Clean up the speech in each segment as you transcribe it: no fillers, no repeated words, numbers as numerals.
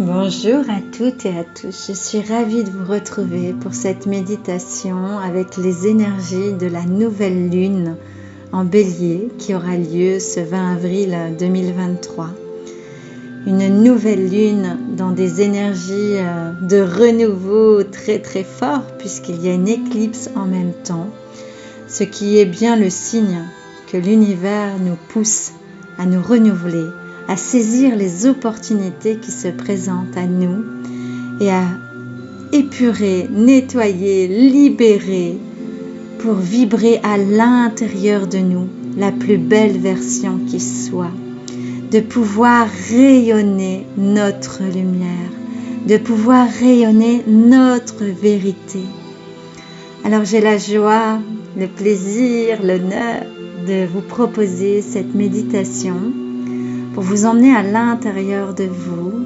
Bonjour à toutes et à tous, je suis ravie de vous retrouver pour cette méditation avec les énergies de la nouvelle lune en Bélier qui aura lieu ce 20 avril 2023. Une nouvelle lune dans des énergies de renouveau très très fort puisqu'il y a une éclipse en même temps, ce qui est bien le signe que l'univers nous pousse à nous renouveler, à saisir les opportunités qui se présentent à nous et à épurer, nettoyer, libérer pour vibrer à l'intérieur de nous la plus belle version qui soit, de pouvoir rayonner notre lumière, de pouvoir rayonner notre vérité. Alors j'ai la joie, le plaisir, l'honneur de vous proposer cette méditation pour vous emmener à l'intérieur de vous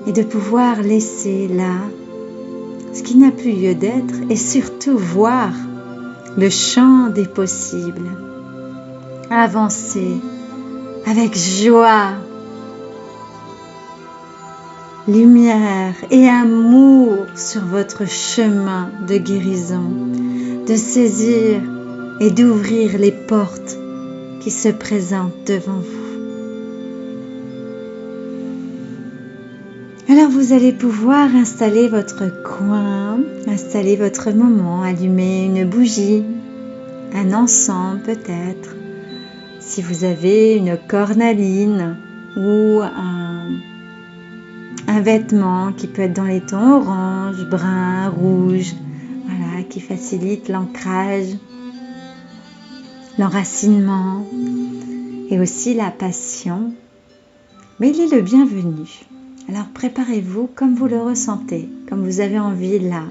et de pouvoir laisser là ce qui n'a plus lieu d'être et surtout voir le champ des possibles. Avancer avec joie, lumière et amour sur votre chemin de guérison, de saisir et d'ouvrir les portes qui se présentent devant vous. Alors vous allez pouvoir installer votre coin, installer votre moment, allumer une bougie, un encens peut-être, si vous avez une cornaline ou un vêtement qui peut être dans les tons orange, brun, rouge, voilà, qui facilite l'ancrage, l'enracinement et aussi la passion, mais il est le bienvenu. Alors préparez-vous comme vous le ressentez, comme vous avez envie là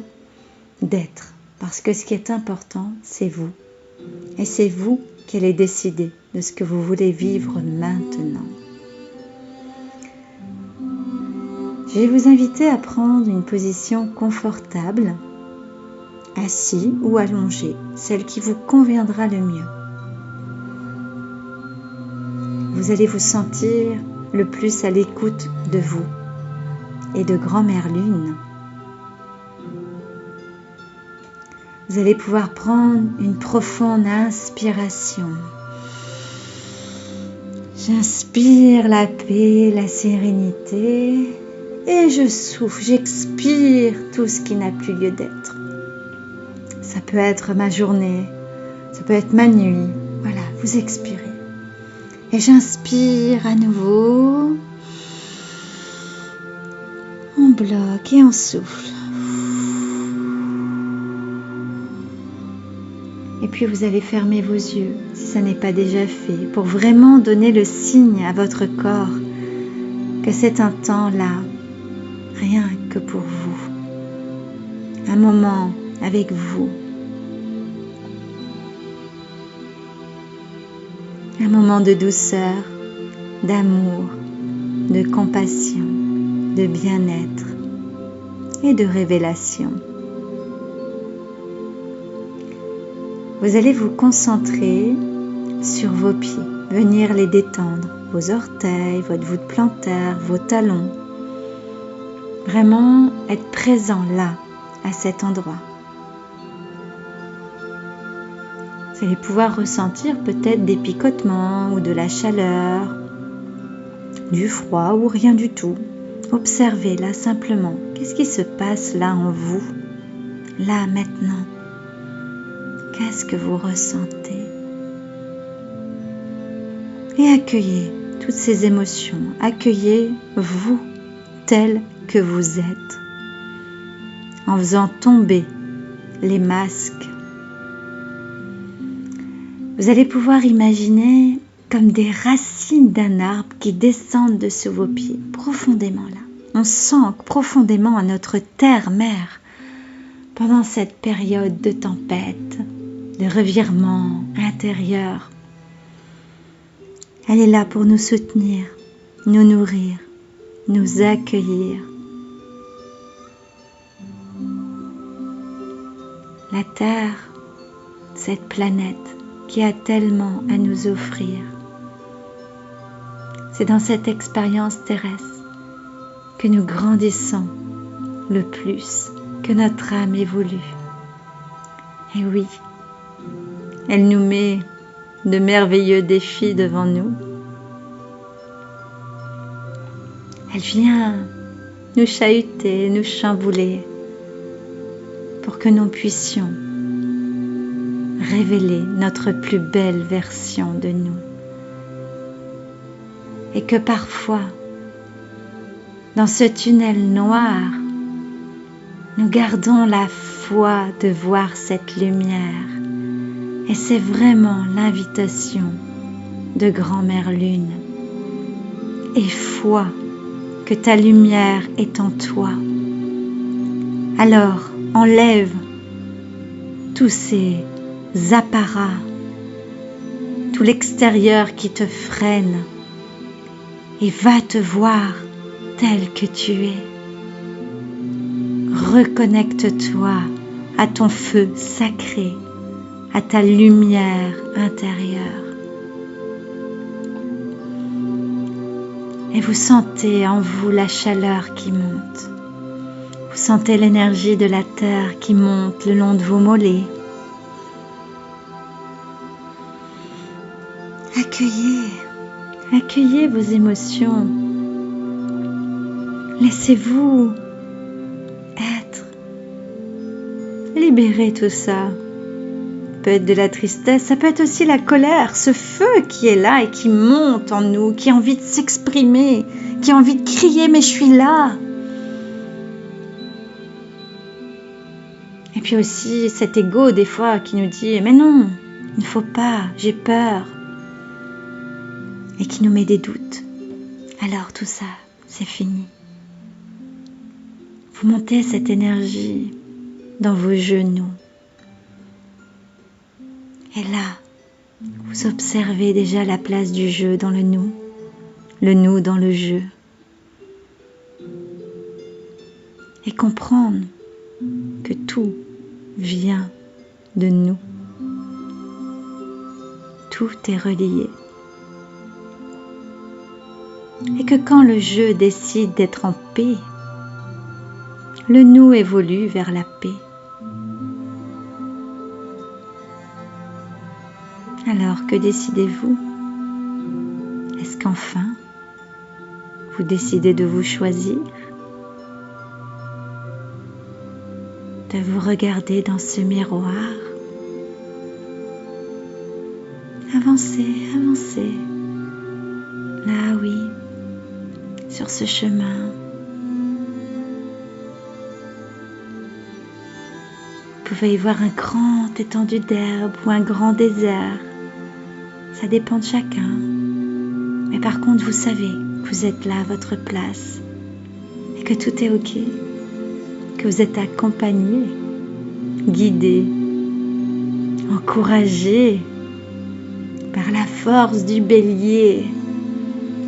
d'être, parce que ce qui est important, c'est vous. Et c'est vous qui allez décider de ce que vous voulez vivre maintenant. Je vais vous inviter à prendre une position confortable, assis ou allongé, celle qui vous conviendra le mieux. Vous allez vous sentir le plus à l'écoute de vous et de Grand-Mère Lune. Vous allez pouvoir prendre une profonde inspiration. J'inspire la paix, la sérénité et je souffle, j'expire tout ce qui n'a plus lieu d'être. Ça peut être ma journée, ça peut être ma nuit. Voilà, vous expirez. Et j'inspire à nouveau. On bloque et on souffle. Et puis vous allez fermer vos yeux, si ça n'est pas déjà fait, pour vraiment donner le signe à votre corps que c'est un temps là, rien que pour vous. Un moment avec vous. Un moment de douceur, d'amour, de compassion, de bien-être et de révélation. Vous allez vous concentrer sur vos pieds, venir les détendre, vos orteils, votre voûte plantaire, vos talons. Vraiment être présent là, à cet endroit. Vous allez pouvoir ressentir peut-être des picotements ou de la chaleur, du froid ou rien du tout. Observez là simplement. Qu'est-ce qui se passe là en vous, là maintenant? Qu'est-ce que vous ressentez? Et accueillez toutes ces émotions. Accueillez vous tel que vous êtes. En faisant tomber les masques. Vous allez pouvoir imaginer comme des racines d'un arbre qui descendent de sous vos pieds, profondément là. On s'ancre profondément à notre terre-mère pendant cette période de tempête, de revirement intérieur. Elle est là pour nous soutenir, nous nourrir, nous accueillir. La Terre, cette planète qui a tellement à nous offrir. C'est dans cette expérience terrestre que nous grandissons le plus que notre âme évolue. Et oui, elle nous met de merveilleux défis devant nous. Elle vient nous chahuter, nous chambouler pour que nous puissions révéler notre plus belle version de nous. Et que parfois, dans ce tunnel noir, nous gardons la foi de voir cette lumière. Et c'est vraiment l'invitation de Grand-Mère Lune. Et foi que ta lumière est en toi. Alors, enlève tous ces apparats, tout l'extérieur qui te freine et va te voir tel que tu es. Reconnecte-toi à ton feu sacré, à ta lumière intérieure. Et vous sentez en vous la chaleur qui monte. Vous sentez l'énergie de la terre qui monte le long de vos mollets. Accueillez vos émotions. Laissez-vous être. Libérez tout ça. Ça peut être de la tristesse, ça peut être aussi la colère, ce feu qui est là et qui monte en nous, qui a envie de s'exprimer, qui a envie de crier « mais je suis là ». Et puis aussi cet ego des fois qui nous dit « mais non, il ne faut pas, j'ai peur ». Et qui nous met des doutes. Alors tout ça, c'est fini. Vous montez cette énergie dans vos genoux. Et là, vous observez déjà la place du jeu dans le nous dans le jeu. Et comprendre que tout vient de nous. Tout est relié. Et que quand le jeu décide d'être en paix, le nous évolue vers la paix. Alors que décidez-vous? Est-ce qu'enfin, vous décidez de vous choisir? De vous regarder dans ce miroir? Avancez, avancez. Là, oui, sur ce chemin. Vous pouvez y voir un grand étendue d'herbe ou un grand désert. Ça dépend de chacun. Mais par contre, vous savez que vous êtes là à votre place et que tout est ok, que vous êtes accompagné, guidé, encouragé par la force du bélier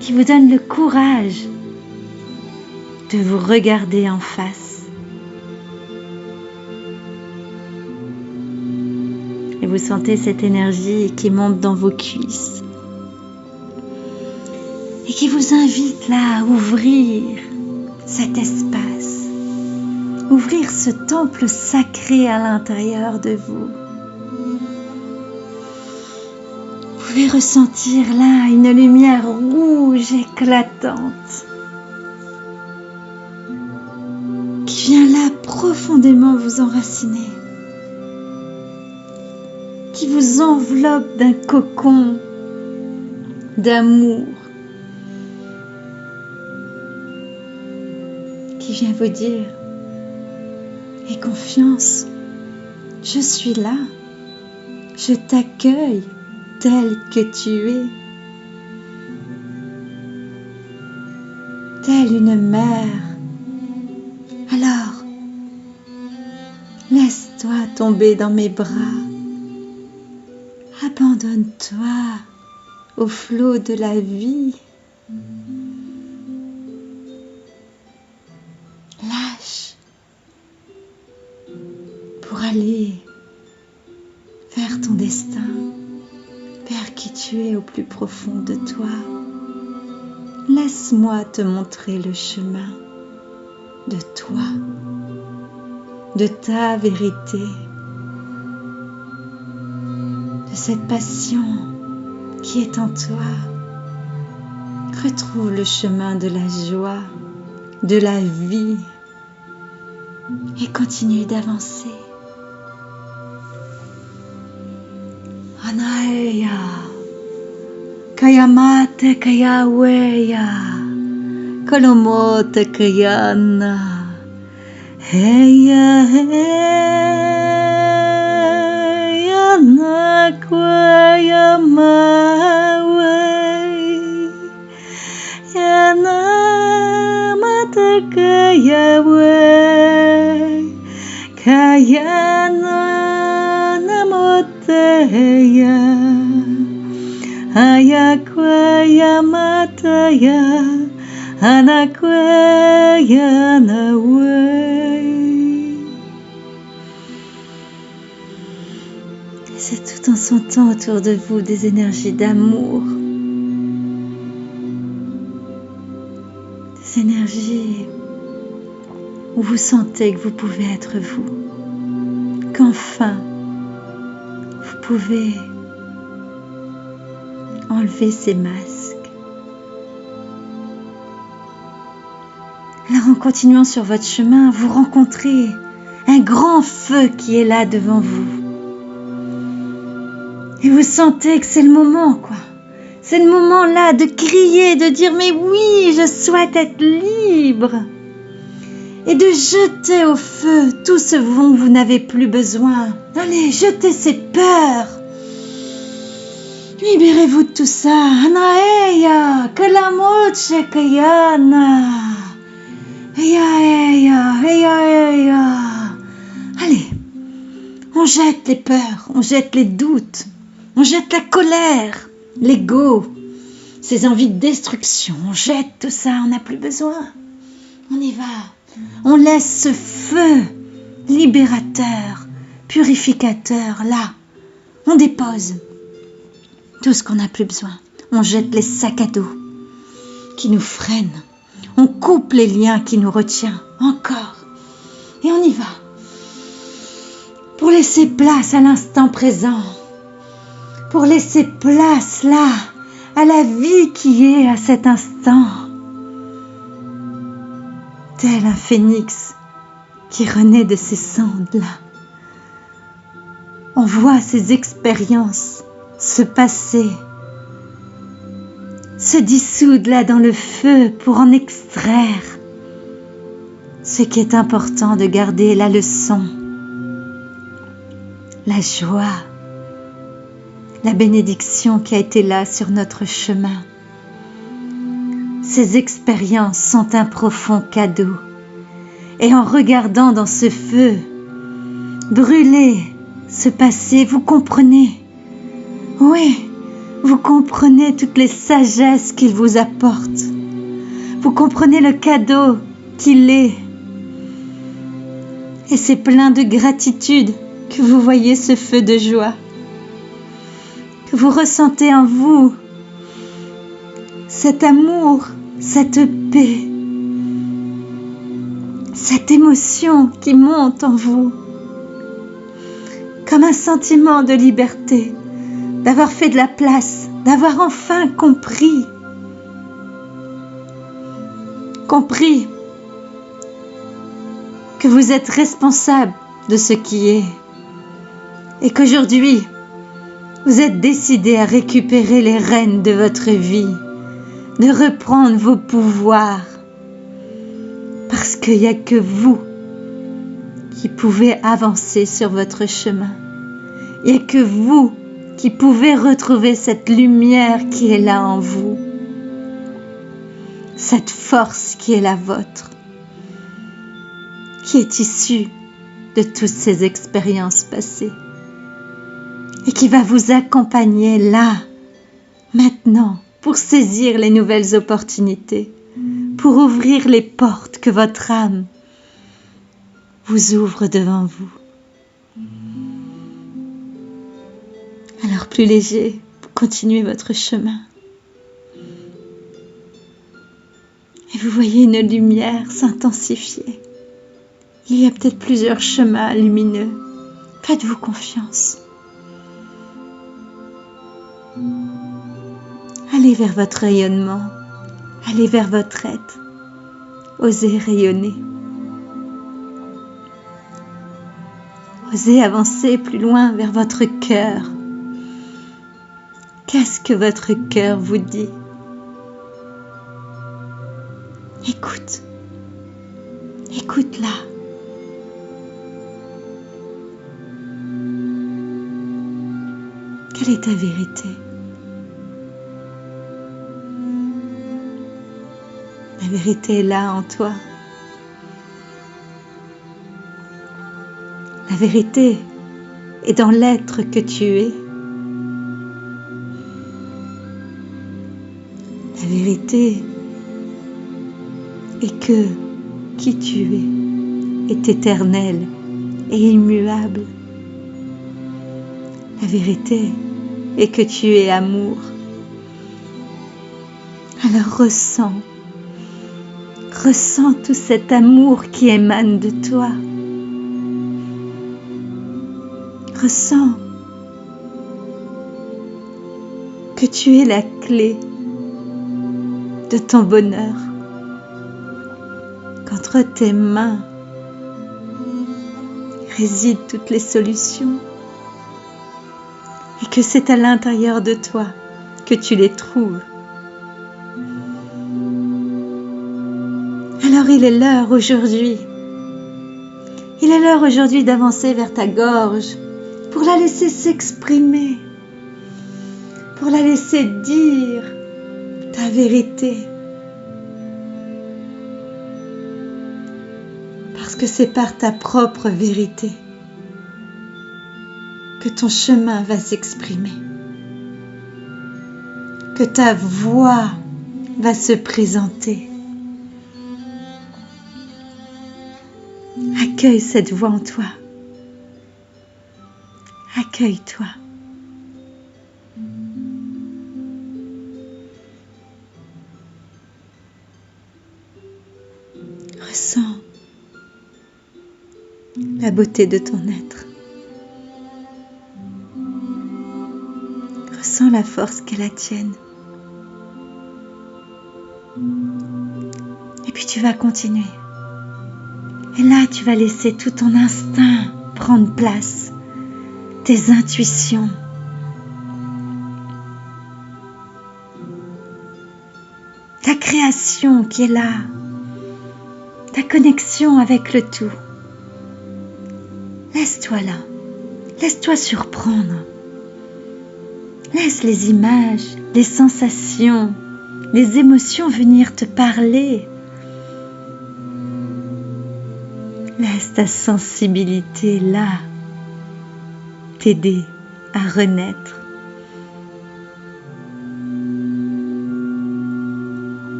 qui vous donne le courage de vous regarder en face. Et vous sentez cette énergie qui monte dans vos cuisses et qui vous invite là à ouvrir cet espace, ouvrir ce temple sacré à l'intérieur de vous. Vous pouvez ressentir là une lumière rouge éclatante qui vient là profondément vous enraciner, qui vous enveloppe d'un cocon d'amour, qui vient vous dire « Aie confiance, je suis là, je t'accueille tel que tu es, telle une mère. Alors, laisse-toi tomber dans mes bras. Abandonne-toi au flot de la vie. Lâche pour aller vers ton destin, vers qui tu es au plus profond de toi. Laisse-moi te montrer le chemin. de toi, de ta vérité, de cette passion qui est en toi. Retrouve le chemin de la joie, de la vie et continue d'avancer. Anaeya, Kayamate Kayaweya, Kolomote Kayana, Heya Heya Nakwayamawe, Yana Mate Kayawe, Kayana Namoteya, Ayakwaya Mataya, Anakwaya Nawe. C'est tout en sentant autour de vous des énergies d'amour, des énergies où vous sentez que vous pouvez être vous, qu'enfin vous pouvez enlever ces masques. Alors en continuant sur votre chemin, vous rencontrez un grand feu qui est là devant vous. Et vous sentez que c'est le moment, quoi. C'est le moment là de crier, de dire « Mais oui, je souhaite être libre !» Et de jeter au feu tout ce dont vous n'avez plus besoin. Allez, jetez ces peurs. Libérez-vous de tout ça. Anaeya, kalamoche kayana. Eya. Allez, on jette les peurs, on jette les doutes, on jette la colère, l'ego, ces envies de destruction. On jette tout ça, on n'a plus besoin. On y va. On laisse ce feu libérateur, purificateur là. On dépose tout ce qu'on n'a plus besoin. On jette les sacs à dos qui nous freinent. On coupe les liens qui nous retiennent encore. Et on y va. Pour laisser place à l'instant présent. Pour laisser place là à la vie qui est à cet instant. Tel un phénix qui renaît de ses cendres-là. On voit ces expériences se passer, se dissoudre là dans le feu pour en extraire ce qui est important de garder, la leçon, la joie, la bénédiction qui a été là sur notre chemin. Ces expériences sont un profond cadeau. Et en regardant dans ce feu brûler ce passé, vous comprenez. Oui, vous comprenez toutes les sagesses qu'il vous apporte. Vous comprenez le cadeau qu'il est. Et c'est plein de gratitude que vous voyez ce feu de joie, que vous ressentez en vous cet amour, cette paix, cette émotion qui monte en vous, comme un sentiment de liberté, d'avoir fait de la place, d'avoir enfin compris que vous êtes responsable de ce qui est et qu'aujourd'hui, vous êtes décidé à récupérer les rênes de votre vie, de reprendre vos pouvoirs, parce qu'il n'y a que vous qui pouvez avancer sur votre chemin. Il n'y a que vous qui pouvez retrouver cette lumière qui est là en vous, cette force qui est la vôtre, qui est issue de toutes ces expériences passées et qui va vous accompagner là, maintenant, pour saisir les nouvelles opportunités, pour ouvrir les portes que votre âme vous ouvre devant vous. Alors plus léger, continuez votre chemin. Et vous voyez une lumière s'intensifier. Il y a peut-être plusieurs chemins lumineux. Faites-vous confiance. Allez vers votre rayonnement. Allez vers votre aide. Osez rayonner. Osez avancer plus loin vers votre cœur. Qu'est-ce que votre cœur vous dit? Écoute. Écoute-la. Quelle est ta vérité? La vérité est là en toi. La vérité est dans l'être que tu es. La vérité est que qui tu es est éternel et immuable. La vérité est que tu es amour. Alors ressens tout cet amour qui émane de toi. Ressens que tu es la clé de ton bonheur, qu'entre tes mains résident toutes les solutions et que c'est à l'intérieur de toi que tu les trouves. Alors il est l'heure aujourd'hui. Il est l'heure aujourd'hui d'avancer vers ta gorge pour la laisser s'exprimer, pour la laisser dire ta vérité. Parce que c'est par ta propre vérité que ton chemin va s'exprimer, que ta voix va se présenter. Accueille cette voix en toi. Accueille-toi. Ressens la beauté de ton être. Ressens la force qu'est la tienne. Et puis tu vas continuer. Et là, tu vas laisser tout ton instinct prendre place, tes intuitions. Ta création qui est là, ta connexion avec le tout. Laisse-toi là, laisse-toi surprendre. Laisse les images, les sensations, les émotions venir te parler. Laisse ta sensibilité là t'aider à renaître.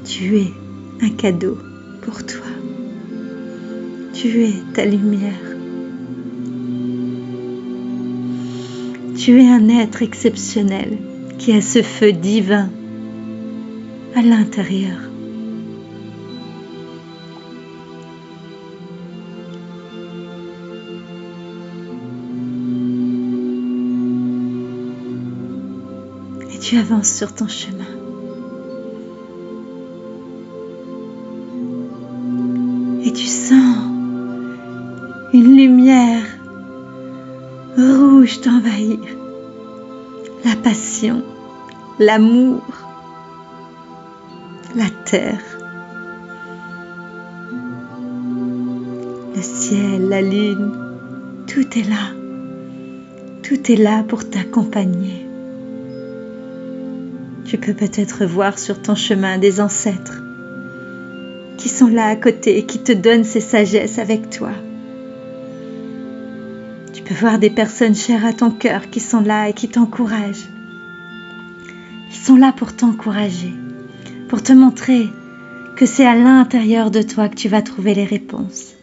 Tu es un cadeau pour toi. Tu es ta lumière. Tu es un être exceptionnel qui a ce feu divin à l'intérieur. Et tu avances sur ton chemin. Et tu sens une lumière rouge t'envahir. La passion, l'amour, la terre, le ciel, la lune, tout est là. Tout est là pour t'accompagner. Tu peux peut-être voir sur ton chemin des ancêtres qui sont là à côté et qui te donnent ces sagesses avec toi. Tu peux voir des personnes chères à ton cœur qui sont là et qui t'encouragent. Ils sont là pour t'encourager, pour te montrer que c'est à l'intérieur de toi que tu vas trouver les réponses.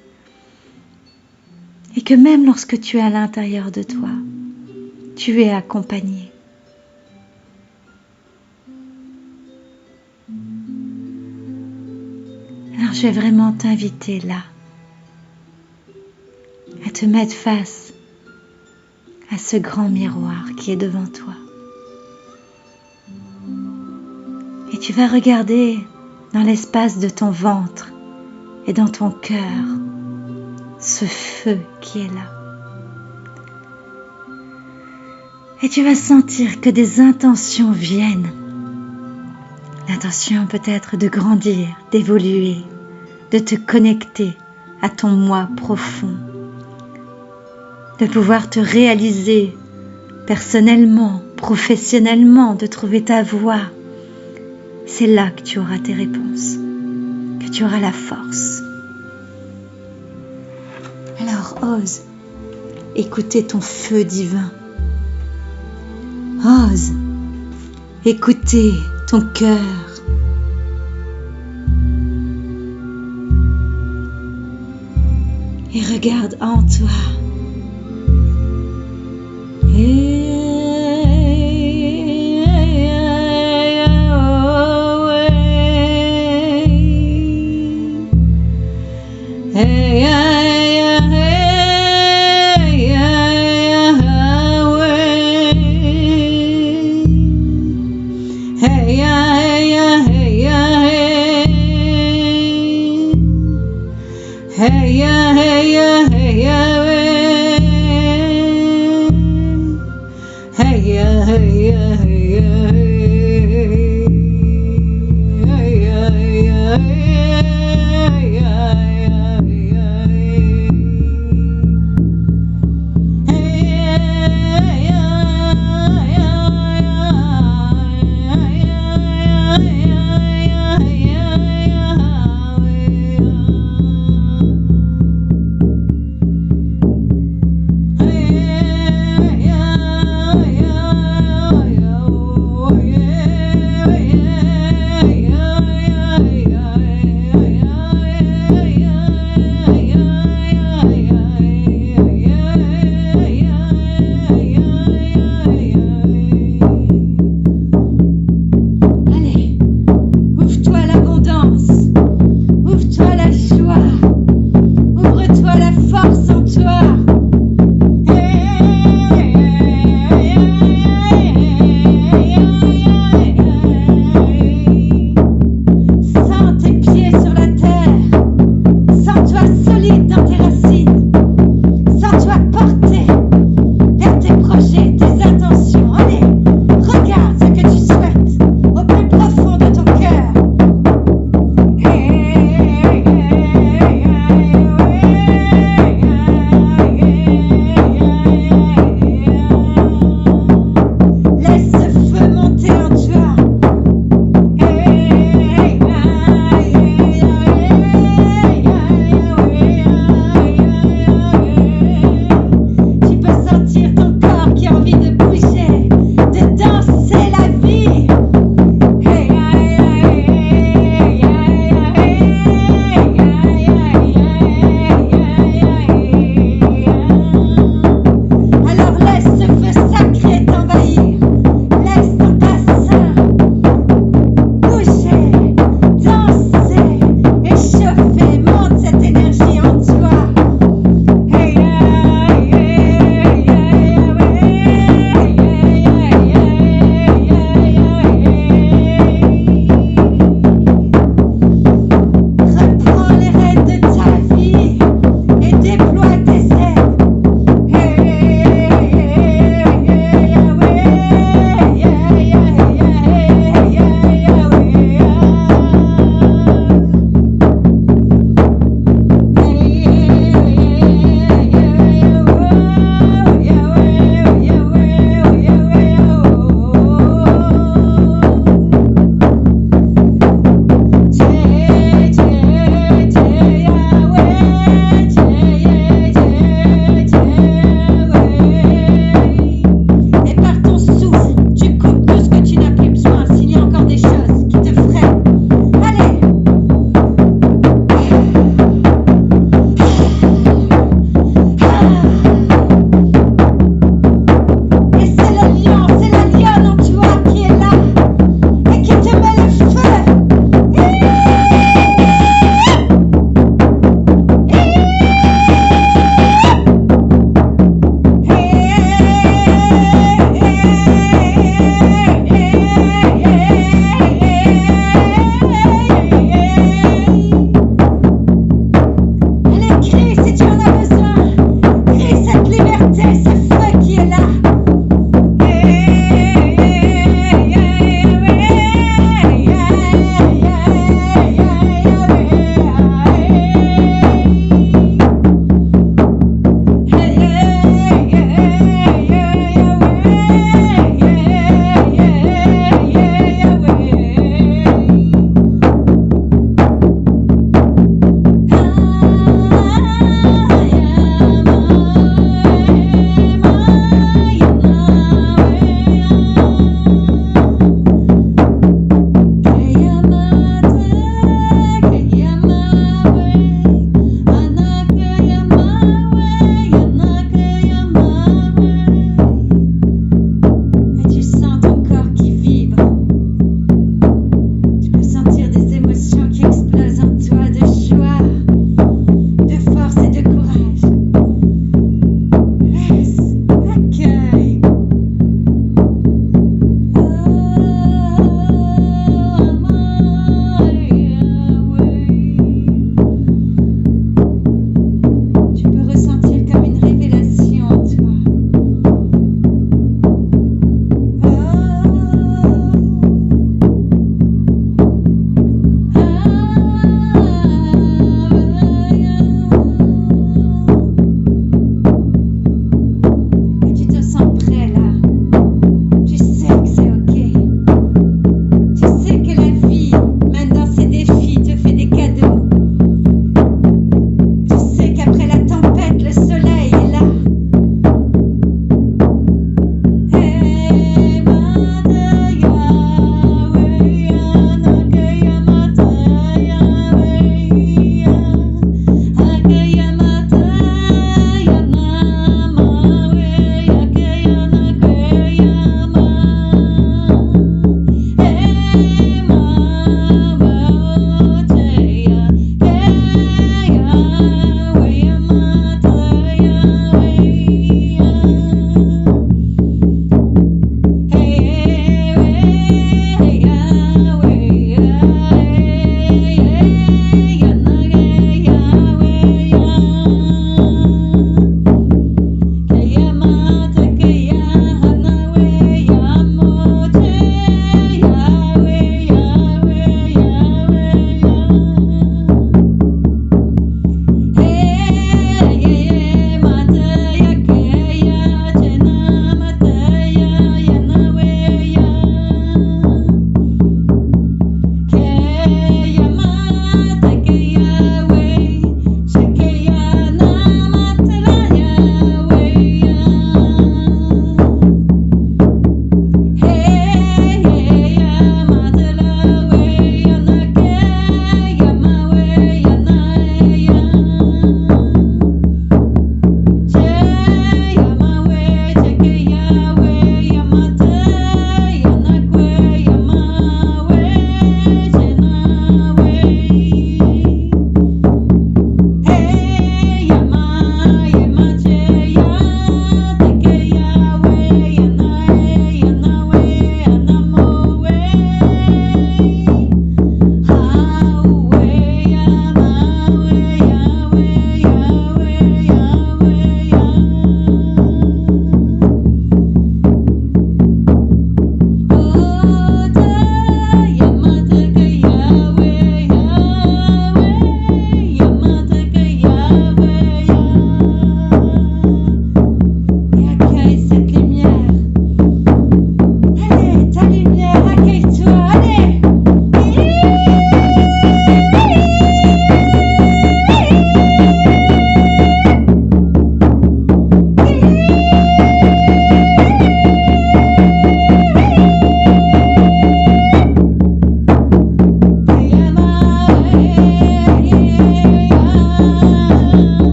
Et que même lorsque tu es à l'intérieur de toi, tu es accompagné. Alors je vais vraiment t'inviter là à te mettre face à ce grand miroir qui est devant toi. Et tu vas regarder dans l'espace de ton ventre et dans ton cœur ce feu qui est là. Et tu vas sentir que des intentions viennent. L'intention peut-être de grandir, d'évoluer, de te connecter à ton moi profond, de pouvoir te réaliser personnellement, professionnellement, de trouver ta voie. C'est là que tu auras tes réponses, que tu auras la force. Alors ose écouter ton feu divin. Ose écouter ton cœur. Et regarde en toi.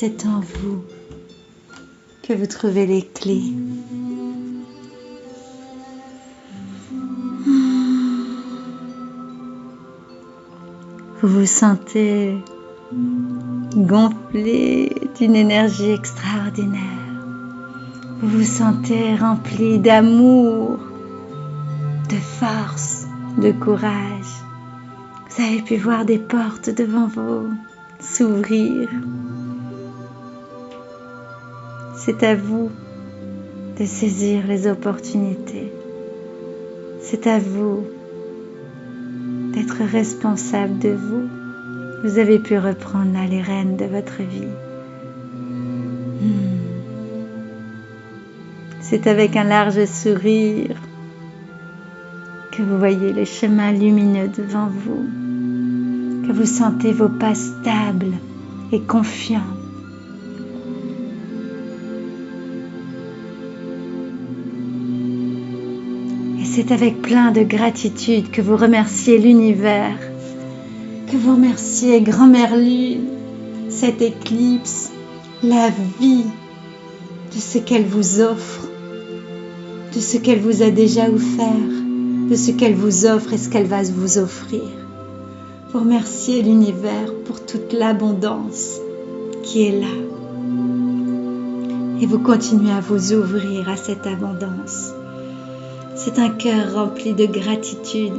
c'est en vous que vous trouvez les clés. Vous vous sentez gonflé d'une énergie extraordinaire. Vous vous sentez rempli d'amour, de force, de courage. Vous avez pu voir des portes devant vous s'ouvrir. C'est à vous de saisir les opportunités. C'est à vous d'être responsable de vous. Vous avez pu reprendre là les rênes de votre vie. C'est avec un large sourire que vous voyez le chemin lumineux devant vous, que vous sentez vos pas stables et confiants. Et c'est avec plein de gratitude que vous remerciez l'univers, que vous remerciez Grand-Mère Lune, cette éclipse, la vie, de ce qu'elle vous offre, de ce qu'elle vous a déjà offert, de ce qu'elle vous offre et ce qu'elle va vous offrir. Vous remerciez l'univers pour toute l'abondance qui est là. Et vous continuez à vous ouvrir à cette abondance. C'est un cœur rempli de gratitude.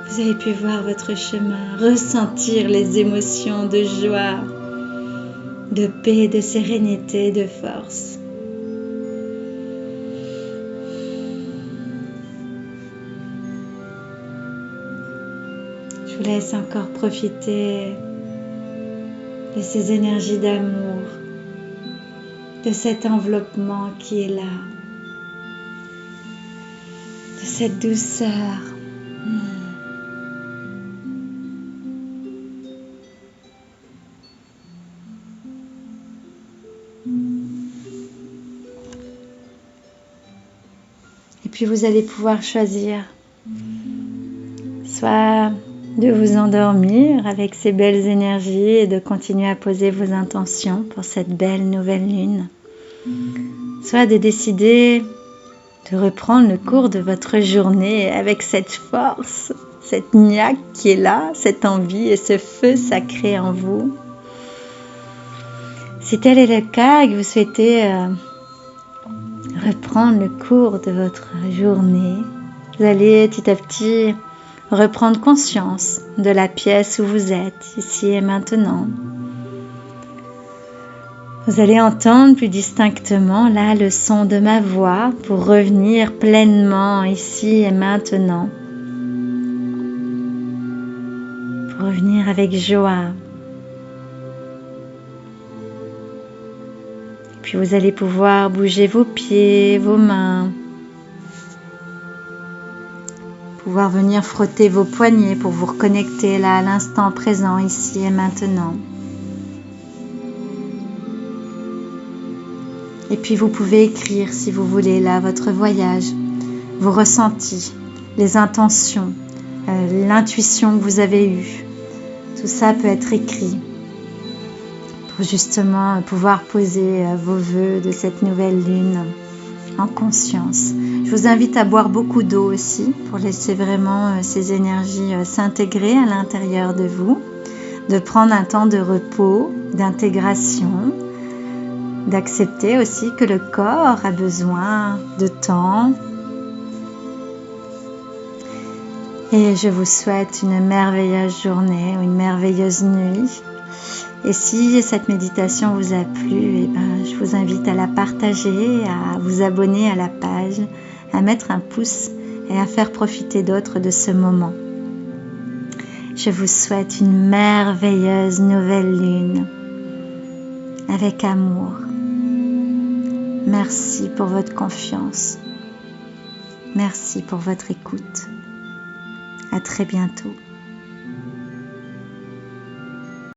Vous avez pu voir votre chemin, ressentir les émotions de joie, de paix, de sérénité, de force. Je vous laisse encore profiter de ces énergies d'amour, de cet enveloppement qui est là, de cette douceur. Et puis vous allez pouvoir choisir soit de vous endormir avec ces belles énergies et de continuer à poser vos intentions pour cette belle nouvelle lune, soit de décider de reprendre le cours de votre journée avec cette force, cette niaque qui est là, cette envie et ce feu sacré en vous. Si tel est le cas et que vous souhaitez reprendre le cours de votre journée, vous allez petit à petit reprendre conscience de la pièce où vous êtes, ici et maintenant. Vous allez entendre plus distinctement là le son de ma voix pour revenir pleinement ici et maintenant. Pour revenir avec joie. Puis vous allez pouvoir bouger vos pieds, vos mains. Pouvoir venir frotter vos poignets pour vous reconnecter là à l'instant présent, ici et maintenant. Et puis vous pouvez écrire si vous voulez là votre voyage, vos ressentis, les intentions, l'intuition que vous avez eue. Tout ça peut être écrit pour justement pouvoir poser vos vœux de cette nouvelle lune en conscience. Je vous invite à boire beaucoup d'eau aussi pour laisser vraiment ces énergies s'intégrer à l'intérieur de vous, de prendre un temps de repos, d'intégration, d'accepter aussi que le corps a besoin de temps. Et je vous souhaite une merveilleuse journée ou une merveilleuse nuit. Et si cette méditation vous a plu, je vous invite à la partager, à vous abonner à la page, à mettre un pouce et à faire profiter d'autres de ce moment. Je vous souhaite une merveilleuse nouvelle lune avec amour. Merci pour votre confiance. Merci pour votre écoute. À très bientôt.